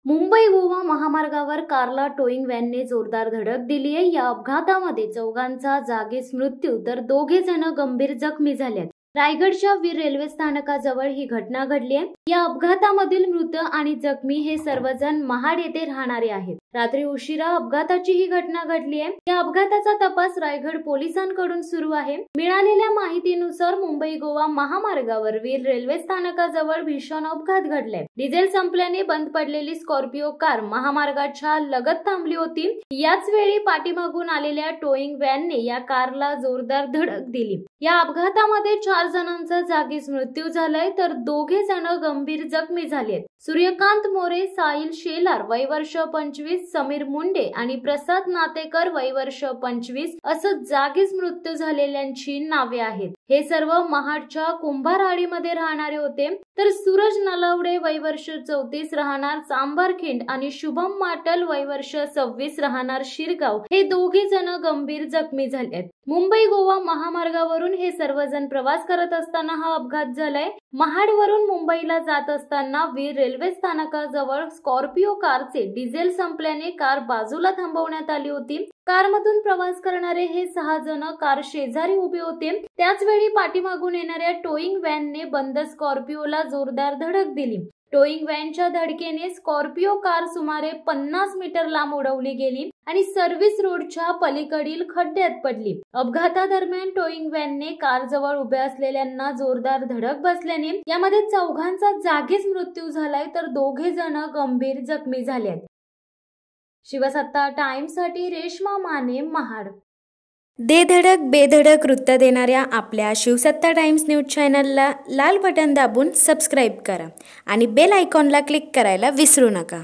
मुंबई गोवा महामार्गावर कारला टोईंग व्हॅनने जोरदार धडक दिली आहे। या अपघातामध्ये चौघांचा जागीच मृत्यू तर दोघे जण गंभीर जखमी झालेत। रायगडच्या वीर रेल्वे स्थानकाजवळ ही घटना घडली आहे। या अपघातामधील मृत आणि जखमी हे सर्वजण महाड येथे राहणारे आहेत। रात्री उशिरा अपघाताची ही घटना घडली आहे। या अपघाताचा तपास रायगड पोलिसांकडून सुरू आहे। मिळालेल्या माहितीनुसार मुंबई गोवा महामार्गावर वीर रेल्वे स्थानकाजवळ भीषण अपघात घडलाय। डिझेल संपल्याने बंद पडलेली स्कॉर्पिओ कार महामार्गाच्या लगत थांबली होती। याच वेळी पाठीमागून आलेल्या टोईंग व्हॅनने या कारला जोरदार धडक दिली। या अपघातामध्ये 4 जणांचा जागीच मृत्यू झालाय तर दोघे जण गंभीर जखमी झालेत। सूर्यकांत मोरे, साहिल शेलार वय वर्ष 25, समीर मुंडे आणि प्रसाद नातेकर वय वर्ष 25 असं जागीच मृत्यू झालेल्यांची नावे आहेत। हे सर्व महाडच्या कुंभारवाडीमध्ये राहणारे होते। तर सूरज नलावडे वय वर्ष 34 राहणार चांभारखिंड आणि शुभम माटल वय वर्ष 26 राहणार शिरगाव हे दोघे जण गंभीर जखमी झालेत। मुंबई गोवा महामार्गावरून हे सर्वजण प्रवास करत असताना हा अपघात झालाय। महाडवरून मुंबईला जात असताना वीर रेल्वे स्थानकाजवळ स्कॉर्पिओ कारचे डिझेल संपल्याने कार बाजूला थांबवण्यात आली होती। कारमधून प्रवास करणारे हे 6 जण कार शेजारी उभे होते। त्याच वेळी पाठीमागून येणाऱ्या टोईंग व्हॅनने बंद स्कॉर्पिओला जोरदार धडक दिली। टोईंग व्हॅनच्या धडकेने स्कॉर्पिओ कार सुमारे 50 मीटर लांब उडवली गेली आणि सर्व्हिस रोडच्या पलीकडील खड्ड्यात पडली। अपघातादरम्यान टोईंग व्हॅनने कार जवळ उभे असलेल्यांना जोरदार धडक बसल्याने यामध्ये चौघांचा जागीच मृत्यू झालाय तर दोघे जण गंभीर जखमी झालेत। शिवसत्ता टाइम्ससाठी रेश्मा माने, महाड। दे धडक बेधडक वृत्त देणाऱ्या आपल्या शिवसत्ता टाइम्स न्यूज चॅनलला लाल बटन दाबून सबस्क्राईब करा आणि बेल आयकॉनला क्लिक करायला विसरू नका।